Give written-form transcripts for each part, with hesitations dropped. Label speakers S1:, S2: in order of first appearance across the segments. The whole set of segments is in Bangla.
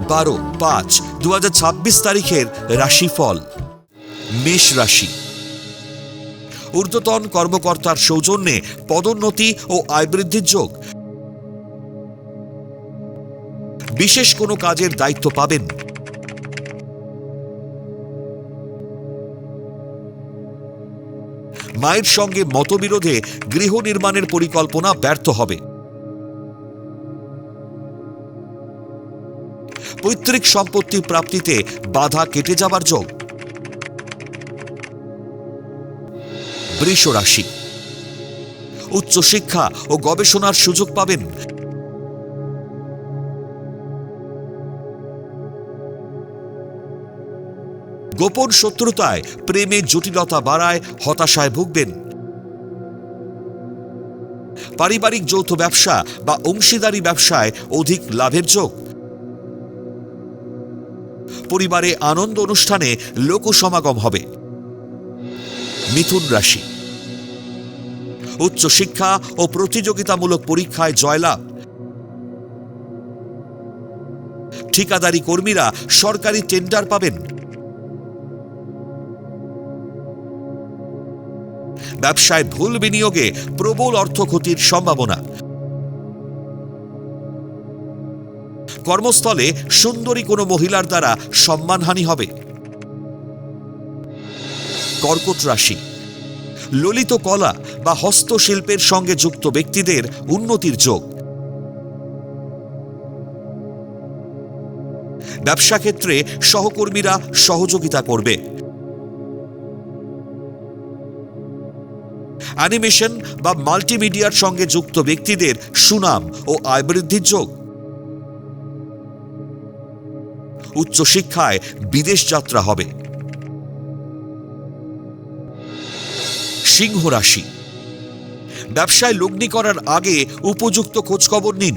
S1: 12/5/2026 তারিখের রাশিফল। মেষ রাশি। ঊর্ধ্বতন কর্মকর্তার সৌজন্যে পদোন্নতি ও আয় বৃদ্ধির যোগ। বিশেষ কোনো কাজের দায়িত্ব পাবেন। মায়ের সঙ্গে মতবিরোধে গৃহ নির্মাণের পরিকল্পনা ব্যর্থ হবে। পৈতৃক সম্পত্তি প্রাপ্তিতে বাধা কেটে যাবার যোগ। বৃষ রাশি। উচ্চশিক্ষা ও গবেষণার সুযোগ পাবেন। গোপন শত্রুতায় প্রেমের জটিলতা বাড়ায়, হতাশায় ভুগবেন। পারিবারিক যৌথ ব্যবসা বা অংশীদারি ব্যবসায় অধিক লাভের যোগ। পরিবারে আনন্দ অনুষ্ঠানে লোক সমাগম হবে। মিথুন রাশি। উচ্চশিক্ষা ও প্রতিযোগিতামূলক পরীক্ষায় জয়লাভ। ঠিকাদারি কর্মীরা সরকারি টেন্ডার পাবেন। ব্যবসায় ভুল বিনিয়োগে প্রবল অর্থ ক্ষতির সম্ভাবনা। কর্মস্থলে সুন্দরী কোনো মহিলার দ্বারা সম্মানহানি হবে। কর্কট রাশি। ললিত কলা বা হস্তশিল্পের সঙ্গে যুক্ত ব্যক্তিদের উন্নতির যোগ। ব্যবসা ক্ষেত্রে সহকর্মীরা সহযোগিতা করবে। অ্যানিমেশন বা মাল্টিমিডিয়ার সঙ্গে যুক্ত ব্যক্তিদের সুনাম ও আয় বৃদ্ধির যোগ। উচ্চশিক্ষায় বিদেশ যাত্রা হবে। সিংহ রাশি। ব্যবসায় লগ্নি করার আগে উপযুক্ত খোঁজখবর নিন।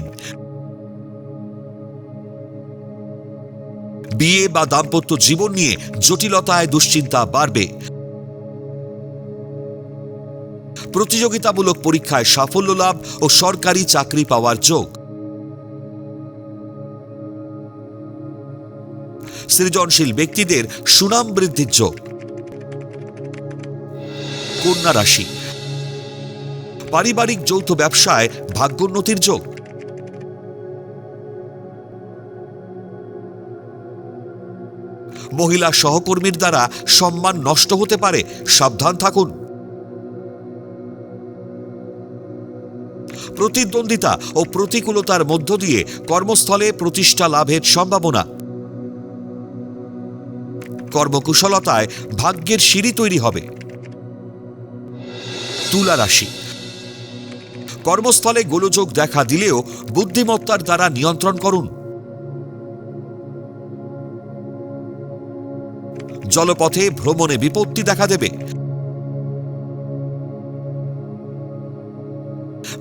S1: বিয়ে বা দাম্পত্য জীবন নিয়ে জটিলতায় দুশ্চিন্তা বাড়বে। প্রতিযোগিতামূলক পরীক্ষায় সাফল্য লাভ ও সরকারি চাকরি পাওয়ার যোগ। সৃজনশীল ব্যক্তিদের সুনাম বৃদ্ধির যোগ। কন্যা রাশি। পারিবারিক যৌথ ব্যবসায় ভাগ্যোন্নতির যোগ। মহিলা সহকর্মীর দ্বারা সম্মান নষ্ট হতে পারে, সাবধান থাকুন। প্রতিদ্বন্দ্বিতা ও প্রতিকূলতার মধ্য দিয়ে কর্মস্থলে প্রতিষ্ঠা লাভের সম্ভাবনা। কর্মকুশলতায় ভাগ্যের সিঁড়ি তৈরি হবে। তুলা রাশি। কর্মস্থলে গোলযোগ দেখা দিলেও বুদ্ধিমত্তার দ্বারা নিয়ন্ত্রণ করুন। জলপথে ভ্রমণে বিপত্তি দেখা দেবে।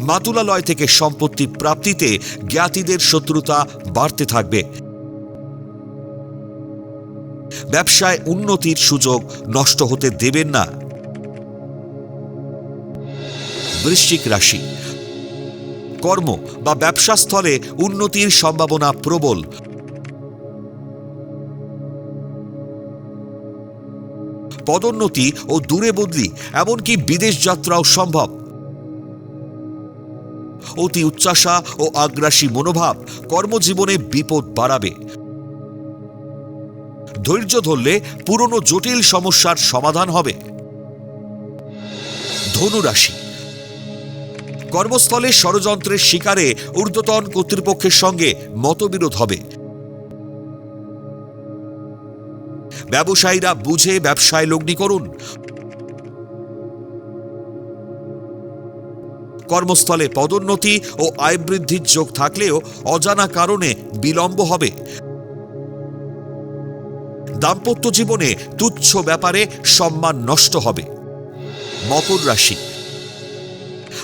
S1: মাতুলালয় থেকে সম্পত্তি প্রাপ্তিতে জ্ঞাতিদের শত্রুতা বাড়তে থাকবে। ব্যবসায় উন্নতির সুযোগ নষ্ট হতে দেবেন না। বৃশ্চিক রাশি। কর্ম বা ব্যবসা স্থলে উন্নতির সম্ভাবনা প্রবল। পদোন্নতি ও দূরে বদলি, এমনকি বিদেশ যাত্রাও সম্ভব। অতি উচ্চাসা ও আগ্রাসী মনোভাব কর্মজীবনে বিপদ বাড়াবে। ধৈর্য ধরলে পুরনো জটিল সমস্যার সমাধান হবে। ধনু রাশি। কর্মস্থলে ষড়যন্ত্রের শিকারে ঊর্ধ্বতন কর্তৃপক্ষের সঙ্গে মতবিরোধ হবে। ব্যবসায়ীরা বুঝে ব্যবসায় লগ্নি করুন। কর্মস্থলে পদোন্নতি ও আয় বৃদ্ধির যোগ থাকলেও অজানা কারণে বিলম্ব হবে। দাম্পত্য জীবনে তুচ্ছ ব্যাপারে সম্মান নষ্ট হবে। মকর রাশি।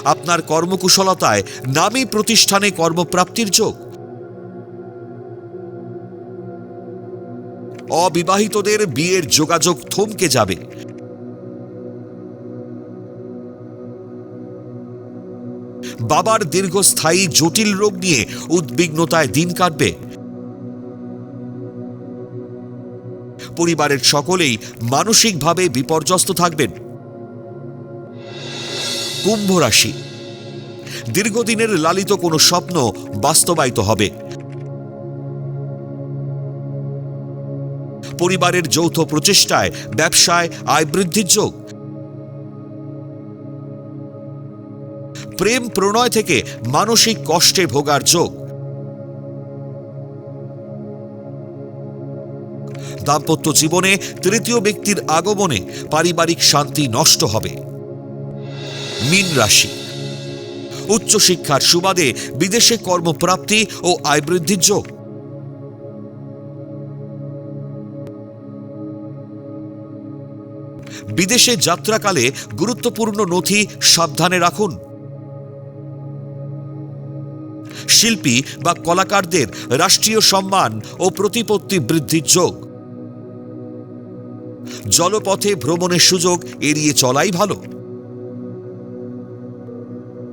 S1: আপনার কর্মকুশলতায় নামী প্রতিষ্ঠানে কর্মপ্রাপ্তির যোগ। অবিবাহিতদের বিয়ের যোগাযোগ থমকে যাবে। বাবার দীর্ঘস্থায়ী জটিল রোগ নিয়ে উদ্বিগ্নতায় দিন কাটবে। পরিবারের সকলেই মানসিকভাবে বিপর্যস্ত থাকবেন। কুম্ভ রাশি, দীর্ঘদিনের লালিত কোনো স্বপ্ন বাস্তবায়িত হবে। পরিবারের যৌথ প্রচেষ্টায় ব্যবসায় আয় বৃদ্ধির যোগ। প্রেম প্রণয় থেকে মানসিক কষ্টে ভোগার যোগ। দাম্পত্য জীবনে তৃতীয় ব্যক্তির আগমনে পারিবারিক শান্তি নষ্ট হবে। মীন রাশি, উচ্চশিক্ষার সুবাদে বিদেশে কর্মপ্রাপ্তি ও আয় বৃদ্ধির যোগ। বিদেশে যাত্রাকালে গুরুত্বপূর্ণ নথি সাবধানে রাখুন। শিল্পী বা কলাকারদের রাষ্ট্রীয় সম্মান ও প্রতিপত্তি বৃদ্ধির যোগ। জলপথে ভ্রমণের সুযোগ এড়িয়ে চলাই ভালো।